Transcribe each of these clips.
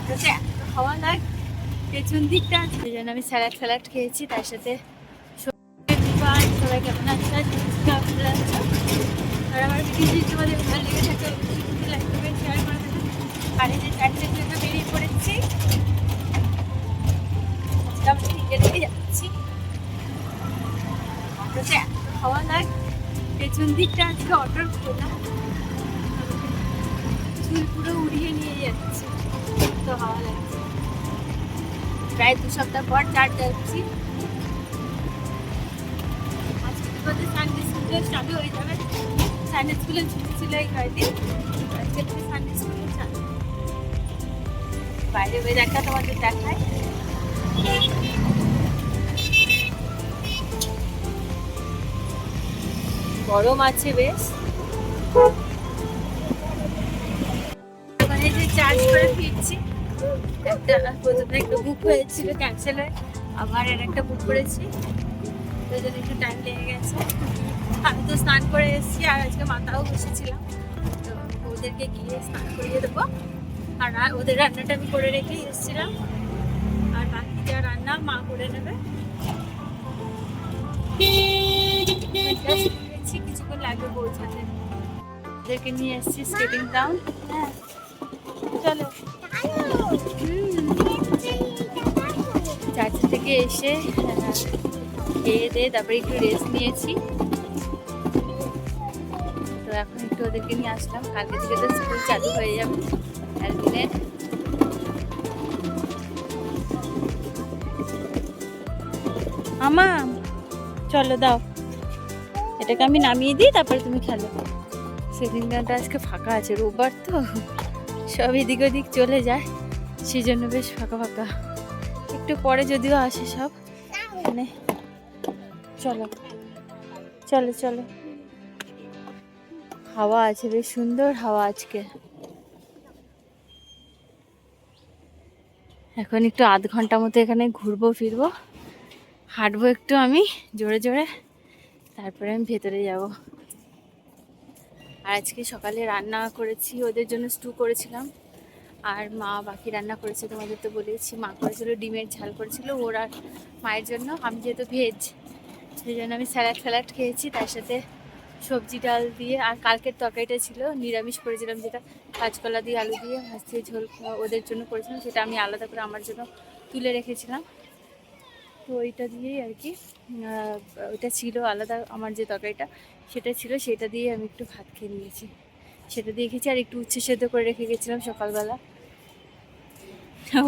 অটোতে এত খাওয়া লাগ পেছন দিকটা, সেই জন্য আমি স্যালাড ফ্যালাড খেয়েছি, তার সাথে সবাই কেমন আছে আর আমার ভিডিও যদি তোমাদের ভালো লেগে থাকে অবশ্যই কিন্তু লাইক করবেন, শেয়ার করে দেবেন। আর এই যে চারটের জন্য বেরিয়ে পড়েছি, আজকে আমরা তিনটে দিকে যাচ্ছি। অটোতে এত খাওয়া লাগ পেছন দিকটা আজকে অটোর খোলা, চুল পুরো উড়িয়ে নিয়ে যাচ্ছে, তো হাওয়া লাগছে। প্রায় 2 সপ্তাহ পর চার যাচ্ছি। আজকে তোমাদের সানডে স্কুলে চালু হয়ে যাবে, সানডে স্কুলে ছুটি ছিল এই কয়েকদিন, আজকে থেকে সানডে স্কুলে চালু। বাইরে ওয়েদারটা তোমাদের দেখায়, গরম আছে বেশ। ওখানে যে চার্জ করে ফিরছি, একটা প্রথমে একটা বুক হয়েছিল ক্যান্সেল হয়ে, আবার এর একটা বুক করেছি, ওই জন্য একটু টাইম লেগে গেছে। আমি তো স্নান করে এসেছি, আর আজকে মাথাও বসেছিলাম, তো ওদেরকে গিয়ে স্নান করিয়ে দেবো। আর ওদের রান্নাটা আমি করে রেখেই এসেছিলাম, আর বাকি যা রান্না মা করে নেবে। কিছুক্ষণ লাগবে পৌঁছাতে। ওদেরকে নিয়ে এসেছি স্কেটিং টাউন। হ্যাঁ চলো। চার্চ থেকে এসে খেয়ে দিয়ে তারপরে একটু রেস্ট নিয়েছি, তো এখন একটু ওদেরকে নিয়ে আসলাম। কালকে থেকে তো স্কুল চালু হয়ে যাবে একদিনের। আমা চলো দাও, এটাকে আমি নামিয়ে দিই, তারপরে তুমি খেলো। সেদিনটা আজকে ফাঁকা আছে, রোববার তো সব এদিক ওদিক চলে যায়, সেই জন্য বেশ ফাঁকা ফাঁকা। একটু পরে যদিও আসে সব মানে। চলো চলো চলো, হাওয়া আছে, বেশ সুন্দর হাওয়া আজকে। এখন একটু আধ ঘন্টা মতো এখানে ঘুরবো ফিরবো, হাঁটবো একটু আমি জোরে জোরে, তারপরে আমি ভেতরে যাব। আর আজকে সকালে রান্না করেছি, ওদের জন্য স্টু করেছিলাম, আর মা বাকি রান্না করেছে, তোমাদের তো বলেছি। মা করেছিল ডিমের ঝাল করেছিল ওর আর মায়ের জন্য, আমি যেহেতু ভেজ সেই জন্য আমি স্যালাড ফ্যালাড খেয়েছি, তার সাথে সবজি ডাল দিয়ে। আর কালকের তরকারিটা ছিল নিরামিষ করেছিলাম, যেটা কাঁচকলা দিয়ে আলু দিয়ে ভাজতে ঝোল ওদের জন্য করেছিলাম, সেটা আমি আলাদা করে আমার জন্য তুলে রেখেছিলাম। তো ওইটা দিয়েই আর কি, ওইটা ছিল আলাদা, আমার যে তরকারিটা সেটা ছিল, সেটা দিয়ে আমি একটু ভাত খেয়ে নিয়েছি, সেটা দিয়ে খেয়েছি। আর একটু উচ্ছে সেদ্ধ করে রেখে গেছিলাম সকালবেলা।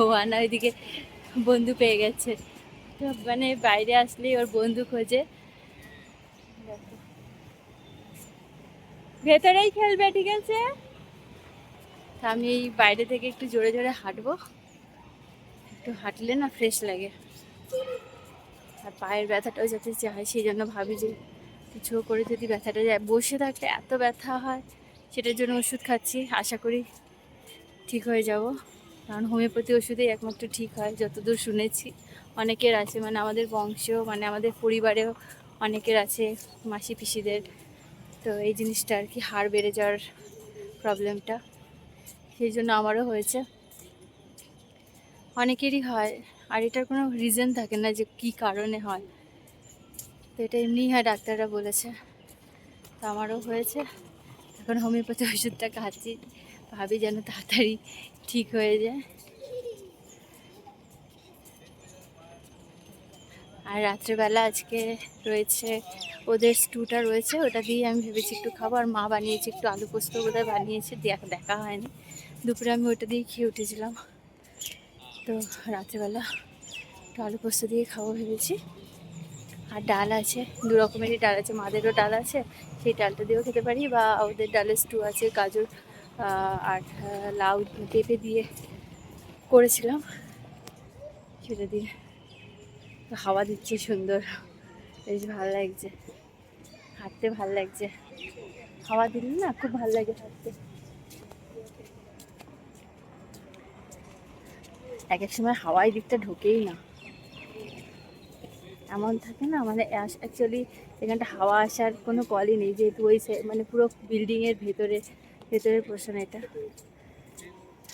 ও আনা ওইদিকে বন্ধু পেয়ে গেছে, তো মানে বাইরে আসলেই ওর বন্ধু খোঁজে। ভেতরেই খেলবে, ঠিক আছে। আমি এই বাইরে থেকে একটু জোরে জোরে হাঁটবো, একটু হাঁটলে না ফ্রেশ লাগে, আর পায়ের ব্যথাটাও যাতে যায়, সেই জন্য ভাবি যে কিছু করে যদি ব্যথাটা যায়। বসে থাকলে এত ব্যথা হয়, সেটার জন্য ওষুধ খাচ্ছি, আশা করি ঠিক হয়ে যাব। কারণ হোমিওপ্যাথি ওষুধেই একমাত্র ঠিক হয় যতদূর শুনেছি। অনেকের আছে, মানে আমাদের বংশেও, মানে আমাদের পরিবারেও অনেকের আছে, মাসি পিসিদের। তো এই জিনিসটা আর কি, হাড় বেড়ে যাওয়ার প্রবলেমটা, সেই জন্য আমারও হয়েছে, অনেকেরই হয়। আর এটার কোনো রিজন থাকে না যে কি কারণে হয়, তো এটা এমনিই হয়, ডাক্তাররা বলেছে। তো আমারও হয়েছে, এখন হোমিওপ্যাথি ওষুধটা খাচ্ছি, ভাবি যেন তাড়াতাড়ি ঠিক হয়ে যায়। আর রাত্রেবেলা আজকে রয়েছে ওদের স্টুটা রয়েছে, ওটা দিয়ে আমি ভেবেছি একটু খাবো। আর মা বানিয়েছে একটু আলু পোস্ত বোধহয় বানিয়েছে, দেখা হয়নি। দুপুরে আমি ওইটা দিয়ে খেয়ে উঠেছিলাম, তো রাত্রেবেলা একটু আলু পোস্ত দিয়ে খাবো ভেবেছি। আর ডাল আছে, 2 রকমেরই ডাল আছে, মাদেরও ডাল আছে, সেই ডালটা দিয়েও খেতে পারি, বা ওদের ডালের স্টু আছে, গাজর আর লাউ পেঁপে দিয়ে করেছিলাম, সেটা দিয়ে। হাওয়া দিচ্ছে সুন্দর, বেশ ভালো লাগছে, হাঁটতে ভালো লাগছে, হাওয়া দিলে না খুব ভালো লাগে হাঁটতে। এক এক সময় হাওয়াই দিকটা ঢোকেই না, এমন থাকে না, মানে অ্যাকচুয়ালি এখানটা হাওয়া আসার কোনো কলই নেই, যেহেতু ওই মানে পুরো বিল্ডিংয়ের ভেতরের পোর্শন এটা।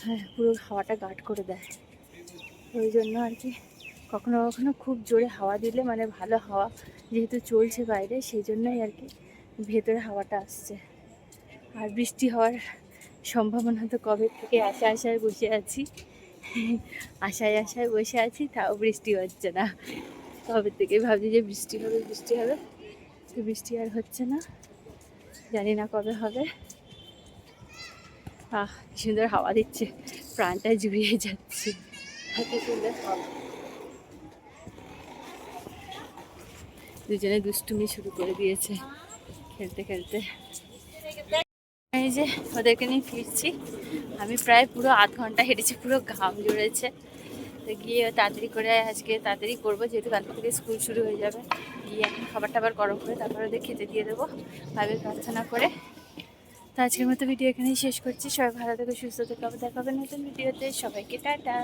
হ্যাঁ, পুরো হাওয়াটা গার্ড করে দেয়। ওই জন্য আর কি কখনো কখনো খুব জোরে হাওয়া দিলে মানে ভালো হাওয়া যেহেতু চলছে বাইরে, সেই জন্যই আর কি ভেতরে হাওয়াটা আসছে। আর বৃষ্টি হওয়ার সম্ভাবনা তো কবে থেকে আশায় বসে আছি, আশায় বসে আছি, তাও বৃষ্টি হচ্ছে না। কবে থেকে ভাবছি যে বৃষ্টি হবে বৃষ্টি হবে, তো বৃষ্টি আর হচ্ছে না, জানি না কবে হবে। কি সুন্দর হাওয়া দিচ্ছে, প্রাণটা জুড়িয়ে যাচ্ছে, এত সুন্দর হাওয়া। দুজনে দুষ্টুমি শুরু করে দিয়েছে খেলতে খেলতে। এই যে ওদেরকে নিয়ে ফিরছি, আমি প্রায় পুরো আধ ঘন্টা হেঁটেছি, পুরো ঘাম জড়েছে। তো গিয়ে তাড়াতাড়ি করে আজকে তাড়াতাড়ি করবো, যেহেতু কালকে থেকে স্কুল শুরু হয়ে যাবে। গিয়ে এখন খাবার টাবার গরম করে তারপরে ওদের খেতে দিয়ে দেবো ভাবে প্রার্থনা করে। তো আজকের মতো ভিডিও এখানেই শেষ করছি। সবাই ভালো থেকো, সুস্থ থেকো, আবার দেখা হবে নতুন ভিডিওতে। সবাইকে টাটা।